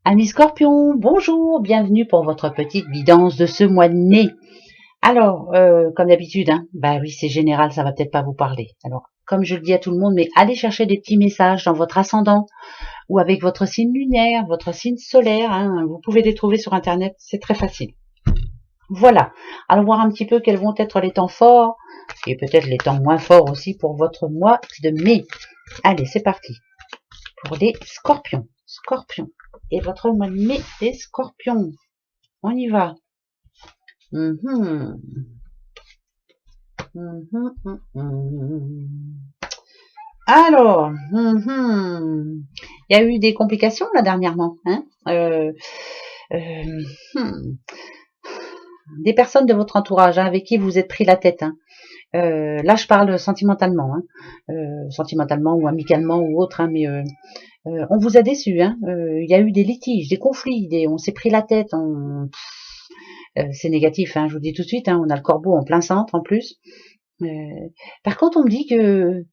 Amis Scorpions, bonjour, bienvenue pour votre petite guidance de ce mois de mai. Alors, comme d'habitude, bah oui, c'est général, ça va peut-être pas vous parler. Alors, comme je le dis à tout le monde, mais allez chercher des petits messages dans votre ascendant ou avec votre signe lunaire, votre signe solaire. Vous pouvez les trouver sur Internet, c'est très facile. Voilà. Allons voir un petit peu quels vont être les temps forts et peut-être les temps moins forts aussi pour votre mois de mai. Allez, c'est parti. Pour les Scorpions. Scorpions. Et votre mois de mai des Scorpions. On y va. Mhm. Mhm, Alors, il y a eu des complications là dernièrement. Euh, hmm. Des personnes de votre entourage avec qui vous êtes pris la tête. Là, je parle sentimentalement, sentimentalement ou amicalement ou autre, mais on vous a déçu. Il y a eu des litiges, des conflits, on s'est pris la tête. C'est négatif, je vous dis tout de suite. On a le corbeau en plein centre en plus. Euh, Par contre, on me dit que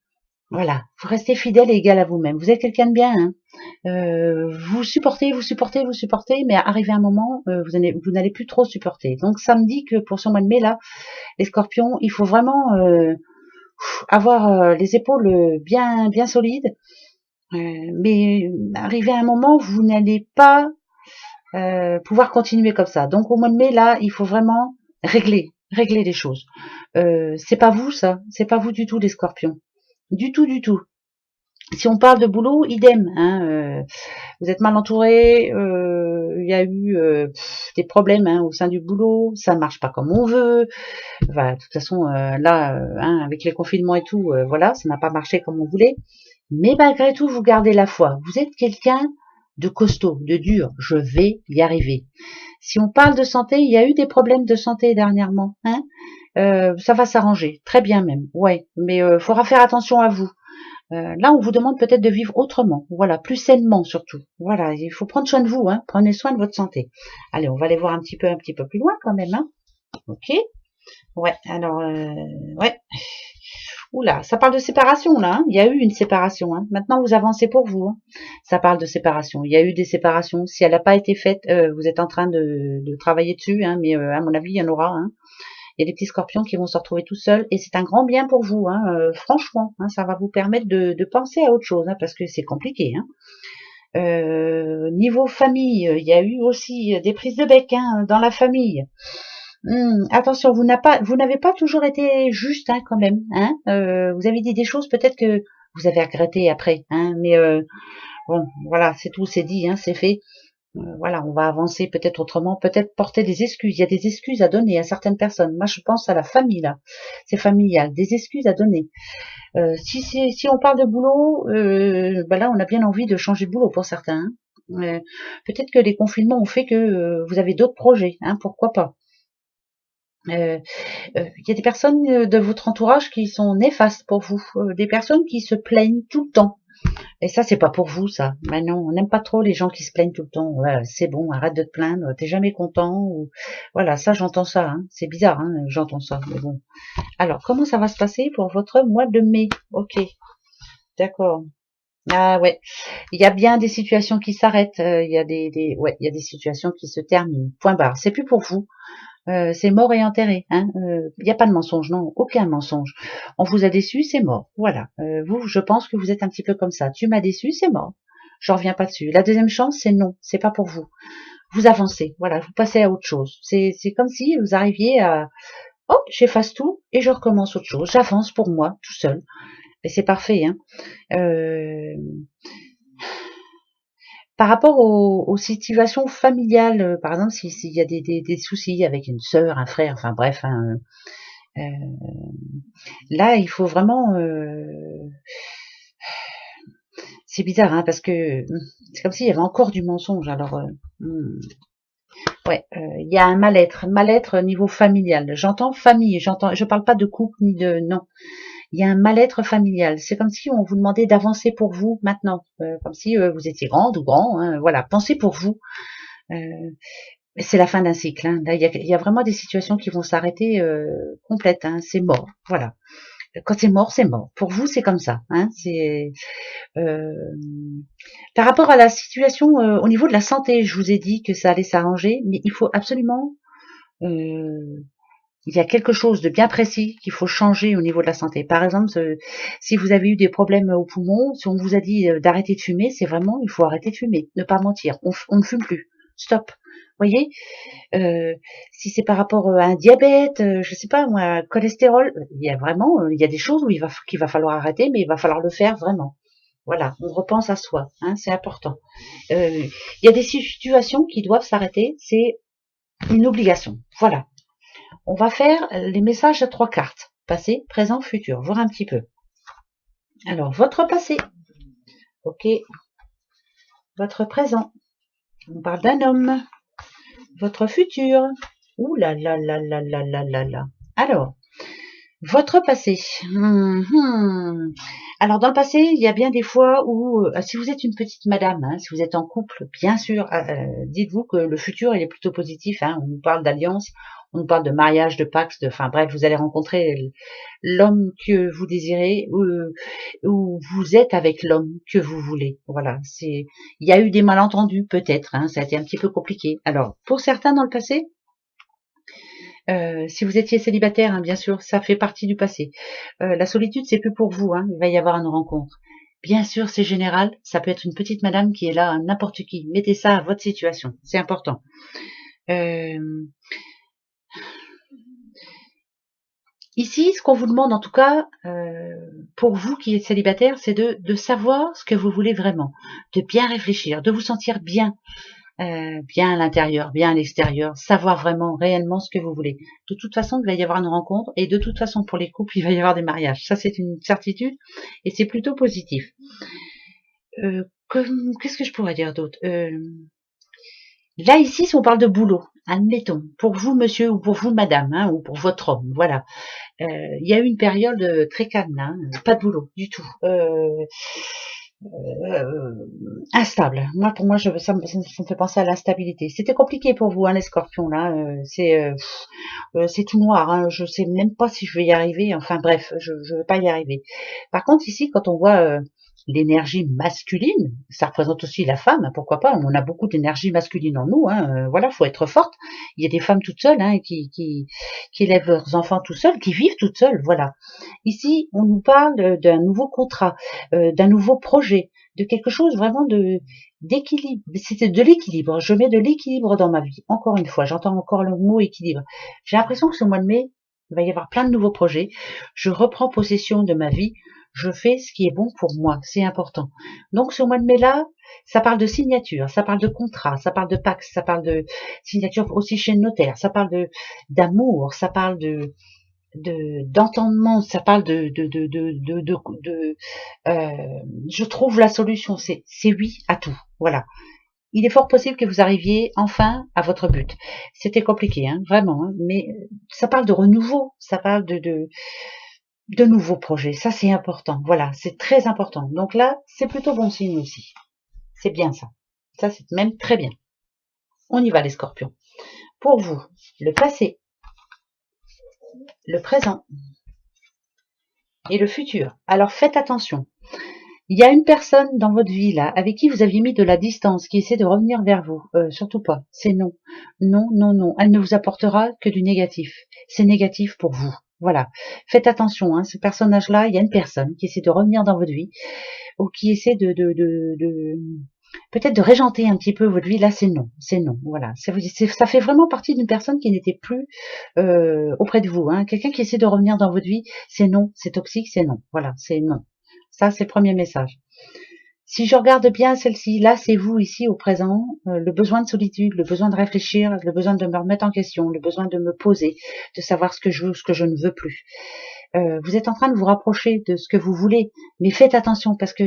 voilà, vous restez fidèle et égal à vous-même. Vous êtes quelqu'un de bien. Vous supportez, vous supportez, vous supportez, mais arrivé un moment, vous n'allez plus trop supporter. Donc ça me dit que pour ce mois de mai là, les Scorpions, il faut vraiment avoir les épaules bien bien solides. Mais arrivé à un moment, vous n'allez pas pouvoir continuer comme ça. Donc au mois de mai là, il faut vraiment régler les choses. C'est pas vous ça, c'est pas vous du tout les Scorpions, du tout du tout. Si on parle de boulot, idem. Vous êtes mal entouré, il y a eu des problèmes au sein du boulot, ça ne marche pas comme on veut. Enfin, de toute façon, là, avec les confinements et tout, voilà, ça n'a pas marché comme on voulait. Mais malgré tout, vous gardez la foi. Vous êtes quelqu'un de costaud, de dur. Je vais y arriver. Si on parle de santé, il y a eu des problèmes de santé dernièrement. Ça va s'arranger, très bien même. Ouais, mais faudra faire attention à vous. Là, on vous demande peut-être de vivre autrement, voilà, plus sainement surtout. Voilà, il faut prendre soin de vous, prenez soin de votre santé. Allez, on va aller voir un petit peu plus loin quand même, Ok. Ouais, alors, ouais. Oula, ça parle de séparation là. Il y a eu une séparation. Maintenant, vous avancez pour vous. Ça parle de séparation. Il y a eu des séparations. Si elle n'a pas été faite, vous êtes en train de travailler dessus, mais à mon avis, il y en aura. Il y a des petits scorpions qui vont se retrouver tout seuls et c'est un grand bien pour vous, franchement. Ça va vous permettre de penser à autre chose, parce que c'est compliqué. Niveau famille, il y a eu aussi des prises de bec dans la famille. Attention, vous n'avez pas toujours été juste quand même. Vous avez dit des choses peut-être que vous avez regretté après. Mais bon, voilà, c'est tout, c'est dit, c'est fait. Voilà, on va avancer peut-être autrement, peut-être porter des excuses. Il y a des excuses à donner à certaines personnes. Moi, je pense à la famille là, c'est familial, des excuses à donner. Si on parle de boulot, là, on a bien envie de changer de boulot pour certains. Peut-être que les confinements ont fait que vous avez d'autres projets, pourquoi pas. Il y a des personnes de votre entourage qui sont néfastes pour vous, des personnes qui se plaignent tout le temps. Et ça, c'est pas pour vous, ça. Mais non, on n'aime pas trop les gens qui se plaignent tout le temps. Ouais, c'est bon, arrête de te plaindre, t'es jamais content. Ou... Voilà, ça, j'entends ça. C'est bizarre, j'entends ça. Mais bon. Alors, comment ça va se passer pour votre mois de mai? Ok, d'accord. Ah ouais, il y a bien des situations qui s'arrêtent. Il y a il y a des situations qui se terminent. Point barre. C'est plus pour vous. C'est mort et enterré. Il n'y a pas de mensonge, non, aucun mensonge. On vous a déçu, c'est mort. Voilà. Vous, je pense que vous êtes un petit peu comme ça. Tu m'as déçu, c'est mort. Je reviens pas dessus. La deuxième chance, c'est non, c'est pas pour vous. Vous avancez, voilà, vous passez à autre chose. C'est comme si vous arriviez à, oh, j'efface tout et je recommence autre chose. J'avance pour moi, tout seul. Et c'est parfait. Par rapport aux situations familiales, par exemple, s'il y a des soucis avec une sœur, un frère, enfin bref, euh, là, il faut vraiment. C'est bizarre, parce que c'est comme s'il y avait encore du mensonge. Alors, ouais, il y a un mal-être niveau familial. J'entends famille, je parle pas de couple ni de non. Il y a un mal-être familial. C'est comme si on vous demandait d'avancer pour vous maintenant, comme si vous étiez grande ou grand. Voilà, pensez pour vous. Euh, c'est la fin d'un cycle. Là, il y a vraiment des situations qui vont s'arrêter complètes. C'est mort. Voilà. Quand c'est mort, c'est mort. Pour vous, c'est comme ça. Hein, c'est par rapport à la situation au niveau de la santé, je vous ai dit que ça allait s'arranger, mais il faut absolument il y a quelque chose de bien précis qu'il faut changer au niveau de la santé. Par exemple, si vous avez eu des problèmes aux poumons, si on vous a dit d'arrêter de fumer, c'est vraiment, il faut arrêter de fumer, ne pas mentir. On ne fume plus. Stop. Vous voyez, si c'est par rapport à un diabète, je sais pas moi, un cholestérol, il y a vraiment, il y a des choses où qu'il va falloir arrêter, mais il va falloir le faire vraiment. Voilà, on repense à soi, hein, c'est important. Il y a des situations qui doivent s'arrêter, c'est une obligation. Voilà. On va faire les messages à 3 cartes. Passé, présent, futur. Voir un petit peu. Alors, votre passé. Ok. Votre présent. On parle d'un homme. Votre futur. Ouh là là là là là là là là. Alors, votre passé. Alors, dans le passé, il y a bien des fois où, si vous êtes une petite madame, hein, si vous êtes en couple, bien sûr, dites-vous que le futur, il est plutôt positif. Hein, on nous parle d'alliance, on nous parle de mariage, de pacte, enfin bref, vous allez rencontrer l'homme que vous désirez ou vous êtes avec l'homme que vous voulez. Voilà, il y a eu des malentendus peut-être, hein, ça a été un petit peu compliqué. Alors, pour certains dans le passé, si vous étiez célibataire, hein, bien sûr, ça fait partie du passé. La solitude, c'est plus pour vous. Hein, il va y avoir une rencontre. Bien sûr, c'est général. Ça peut être une petite madame qui est là, n'importe qui. Mettez ça à votre situation. C'est important. Ici, ce qu'on vous demande, en tout cas, pour vous qui êtes célibataire, c'est de savoir ce que vous voulez vraiment, de bien réfléchir, de vous sentir bien. Bien à l'intérieur, bien à l'extérieur, savoir vraiment réellement ce que vous voulez. De toute façon, il va y avoir une rencontre et de toute façon, pour les couples, il va y avoir des mariages. Ça, c'est une certitude et c'est plutôt positif. Qu'est-ce que je pourrais dire d'autre Là, ici, si on parle de boulot, admettons, pour vous, monsieur, ou pour vous, madame, hein, ou pour votre homme, voilà. Il y a eu une période très calme, hein, pas de boulot du tout. Instable. Moi, pour moi, ça me fait penser à l'instabilité. C'était compliqué pour vous, hein, les scorpions, là. C'est tout noir. Hein. Je sais même pas si je vais y arriver. Enfin, bref, je vais pas y arriver. Par contre, ici, quand on voit l'énergie masculine, ça représente aussi la femme. Hein, pourquoi pas? On a beaucoup d'énergie masculine en nous. Hein, voilà, faut être forte. Il y a des femmes toutes seules, hein, qui élèvent leurs enfants tout seuls, qui vivent toutes seules. Voilà. Ici, on nous parle d'un nouveau contrat, d'un nouveau projet, de quelque chose vraiment d'équilibre. C'était de l'équilibre. Je mets de l'équilibre dans ma vie. Encore une fois, j'entends encore le mot équilibre. J'ai l'impression que ce mois de mai, il va y avoir plein de nouveaux projets. Je reprends possession de ma vie. Je fais ce qui est bon pour moi. C'est important. Donc, ce mois de mai-là, ça parle de signature, ça parle de contrat, ça parle de pacte, ça parle de signature aussi chez le notaire, ça parle d'amour, ça parle d'entendement, ça parle je trouve la solution, c'est oui à tout. Voilà. Il est fort possible que vous arriviez enfin à votre but. C'était compliqué, hein, vraiment, hein, mais ça parle de renouveau, ça parle de nouveaux projets. Ça, c'est important. Voilà, c'est très important. Donc là, c'est plutôt bon signe aussi. C'est bien ça. Ça, c'est même très bien. On y va, les scorpions. Pour vous, le passé, le présent et le futur. Alors faites attention. Il y a une personne dans votre vie là, avec qui vous aviez mis de la distance, qui essaie de revenir vers vous. Surtout pas. C'est non. Non, non, non. Elle ne vous apportera que du négatif. C'est négatif pour vous. Voilà. Faites attention, hein. Ce personnage-là, il y a une personne qui essaie de revenir dans votre vie, ou qui essaie peut-être de régenter un petit peu votre vie. Là, c'est non. C'est non. Voilà. Ça fait vraiment partie d'une personne qui n'était plus auprès de vous. Hein. Quelqu'un qui essaie de revenir dans votre vie, c'est non. C'est toxique, c'est non. Voilà. C'est non. Ça, c'est le premier message. Si je regarde bien celle-ci, là, c'est vous ici au présent, le besoin de solitude, le besoin de réfléchir, le besoin de me remettre en question, le besoin de me poser, de savoir ce que je veux, ce que je ne veux plus. Vous êtes en train de vous rapprocher de ce que vous voulez, mais faites attention parce que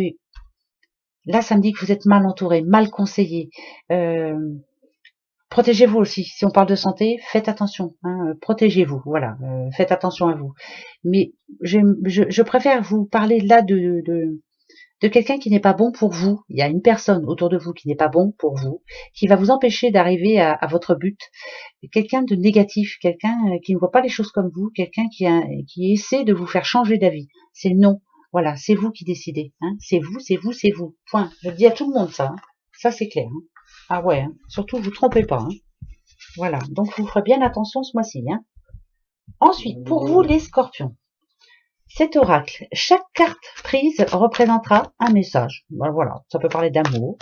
là, ça me dit que vous êtes mal entouré, mal conseillé. Protégez-vous aussi. Si on parle de santé, faites attention. Hein, protégez-vous. Voilà. Faites attention à vous. Mais je préfère vous parler là de quelqu'un qui n'est pas bon pour vous. Il y a une personne autour de vous qui n'est pas bon pour vous, qui va vous empêcher d'arriver à votre but. Quelqu'un de négatif, quelqu'un qui ne voit pas les choses comme vous, quelqu'un qui essaie de vous faire changer d'avis. C'est non. Voilà, c'est vous qui décidez. Hein. C'est vous, c'est vous, c'est vous. Point. Je le dis à tout le monde ça. Hein. Ça c'est clair. Hein. Ah ouais, hein. Surtout vous trompez pas. Hein. Voilà, donc vous ferez bien attention ce mois-ci. Hein. Ensuite, pour vous les scorpions, cet oracle, chaque carte prise représentera un message. Ben voilà, ça peut parler d'amour,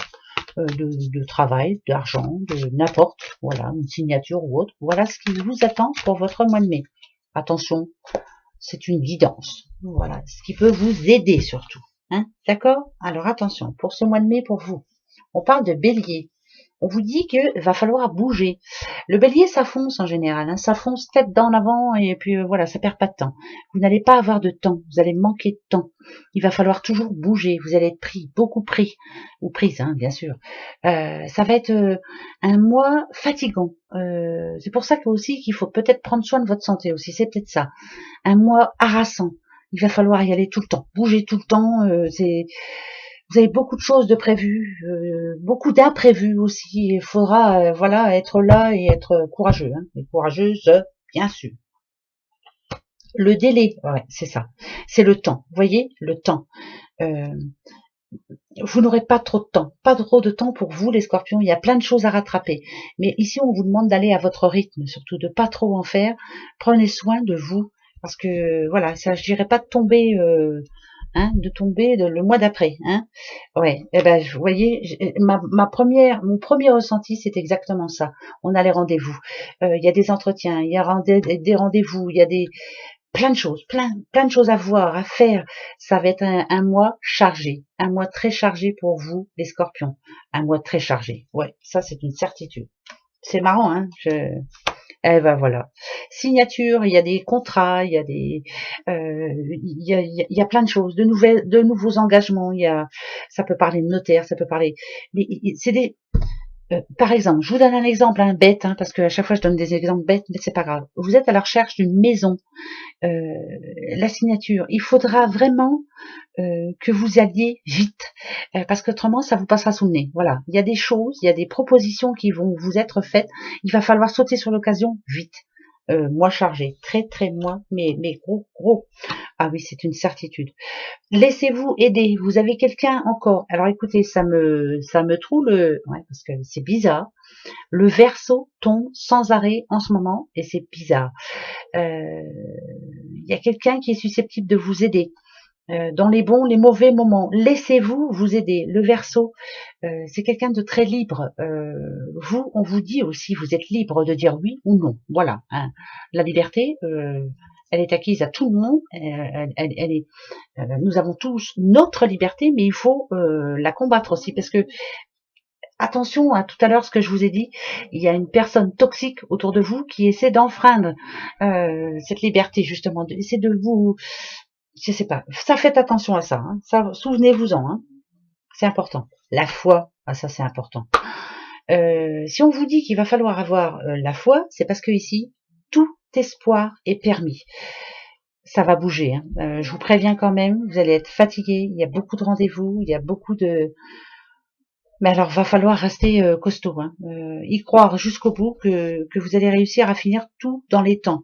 de travail, d'argent, de n'importe, voilà, une signature ou autre. Voilà ce qui vous attend pour votre mois de mai. Attention, c'est une guidance. Voilà, ce qui peut vous aider surtout. Hein, d'accord? Alors attention, pour ce mois de mai, pour vous, on parle de bélier. On vous dit que va falloir bouger. Le bélier, ça fonce en général, hein, ça fonce tête dans l'avant et puis voilà, ça perd pas de temps. Vous n'allez pas avoir de temps, vous allez manquer de temps. Il va falloir toujours bouger, vous allez être pris, beaucoup pris, ou prise, hein, bien sûr. Ça va être un mois fatigant. C'est pour ça aussi qu'il faut peut-être prendre soin de votre santé aussi, c'est peut-être ça. Un mois harassant. Il va falloir y aller tout le temps, bouger tout le temps. Vous avez beaucoup de choses de prévues, beaucoup d'imprévus aussi. Il faudra, voilà, être là et être courageux, hein, et courageuse, bien sûr. Le délai, ouais, c'est ça. C'est le temps. Vous voyez, le temps. Vous n'aurez pas trop de temps, pas trop de temps pour vous les scorpions, il y a plein de choses à rattraper. Mais ici on vous demande d'aller à votre rythme, surtout de pas trop en faire. Prenez soin de vous, parce que voilà, ça je dirais pas de tomber, le mois d'après. Hein. Ouais, eh ben vous voyez, mon premier ressenti c'est exactement ça. On a les rendez-vous, il y a des entretiens, il y a des rendez-vous, il y a des plein de choses, plein de choses à voir, à faire. Ça va être un mois chargé, un mois très chargé pour vous, les scorpions. Un mois très chargé. Ouais, ça c'est une certitude. C'est marrant, hein. Eh ben voilà. Signature, il y a des contrats, il y a des, il y a plein de choses, de nouveaux engagements. Ça peut parler de notaire, ça peut parler, mais c'est des, par exemple, je vous donne un exemple, hein, bête, hein, parce que à chaque fois je donne des exemples bêtes, mais c'est pas grave. Vous êtes à la recherche d'une maison. La signature, il faudra vraiment que vous alliez vite, parce qu'autrement ça vous passera sous le nez. Voilà, il y a des choses, il y a des propositions qui vont vous être faites, il va falloir sauter sur l'occasion vite. Mois chargé, très mois, mais gros. Ah oui, c'est une certitude. Laissez-vous aider. Vous avez quelqu'un encore. Alors écoutez, ça me trouve ouais, parce que c'est bizarre. Le Verseau tombe sans arrêt en ce moment et c'est bizarre. Il y a quelqu'un qui est susceptible de vous aider dans les bons, les mauvais moments. Laissez-vous vous aider. Le Verseau, c'est quelqu'un de très libre. Vous, on vous dit aussi, vous êtes libre de dire oui ou non. Voilà. Hein. La liberté, elle est acquise à tout le monde. Elle est. Nous avons tous notre liberté, mais il faut la combattre aussi parce que attention à tout à l'heure ce que je vous ai dit, il y a une personne toxique autour de vous qui essaie d'enfreindre cette liberté justement, essaie de vous, je sais pas, ça faites attention à ça, hein, ça souvenez-vous-en, hein, c'est important. La foi, ah ça c'est important. Si on vous dit qu'il va falloir avoir la foi, c'est parce que ici tout espoir est permis. Ça va bouger, hein. Je vous préviens quand même, vous allez être fatigué, il y a beaucoup de rendez-vous, il y a beaucoup de... Mais alors, va falloir rester costaud, hein. Y croire jusqu'au bout que vous allez réussir à finir tout dans les temps.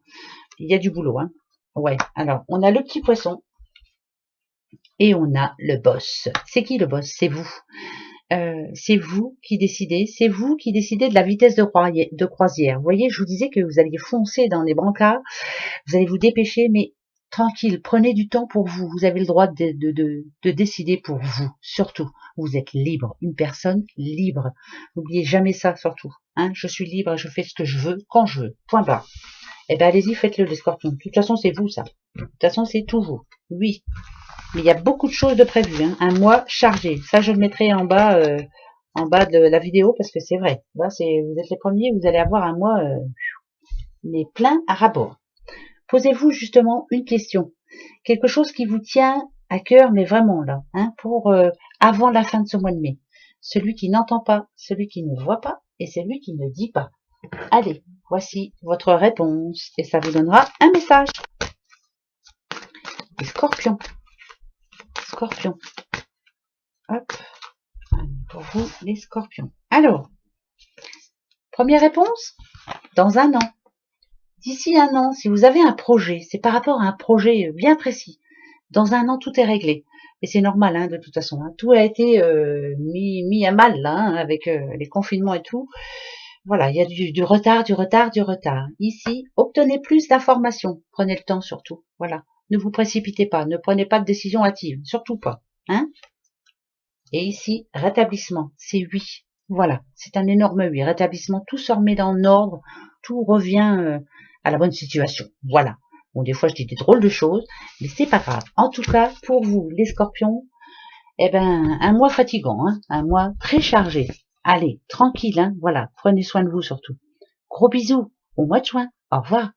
Il y a du boulot, hein. Ouais, alors, on a le petit poisson et on a le boss. C'est qui le boss? C'est vous. C'est vous qui décidez. C'est vous qui décidez de la vitesse de croisière. Vous voyez, je vous disais que vous alliez foncer dans les brancards, vous allez vous dépêcher, mais tranquille, prenez du temps pour vous. Vous avez le droit de décider pour vous, surtout. Vous êtes libre, une personne libre. N'oubliez jamais ça, surtout. Hein, je suis libre, je fais ce que je veux, quand je veux. Point barre. Eh ben, allez-y, faites-le, les scorpions. De toute façon, c'est vous, ça. De toute façon, c'est tout vous. Oui. Mais il y a beaucoup de choses de prévues. Hein. Un mois chargé. Ça, je le mettrai en bas de la vidéo, parce que c'est vrai. Là, vous êtes les premiers, vous allez avoir un mois, mais plein à rabord. Posez-vous justement une question, quelque chose qui vous tient à cœur, mais vraiment là, hein, pour avant la fin de ce mois de mai. Celui qui n'entend pas, celui qui ne voit pas et celui qui ne dit pas. Allez, voici votre réponse et ça vous donnera un message. Les scorpions. Scorpions. Hop, pour vous les scorpions. Alors, première réponse, dans un an. D'ici un an, si vous avez un projet, c'est par rapport à un projet bien précis. Dans un an, tout est réglé. Et c'est normal, hein, de toute façon. Hein. Tout a été mis à mal, là, hein, avec les confinements et tout. Voilà, il y a du retard, du retard, du retard. Ici, obtenez plus d'informations. Prenez le temps surtout. Voilà. Ne vous précipitez pas. Ne prenez pas de décision hâtive. Surtout pas. Hein. Et ici, rétablissement. C'est 8. Voilà. C'est un énorme 8. Rétablissement. Tout se remet dans l'ordre. Tout revient à la bonne situation. Voilà. Bon, des fois, je dis des drôles de choses, mais c'est pas grave. En tout cas, pour vous, les scorpions, eh ben, un mois fatigant, hein, un mois très chargé. Allez, tranquille, hein, voilà. Prenez soin de vous surtout. Gros bisous. Au mois de juin. Au revoir.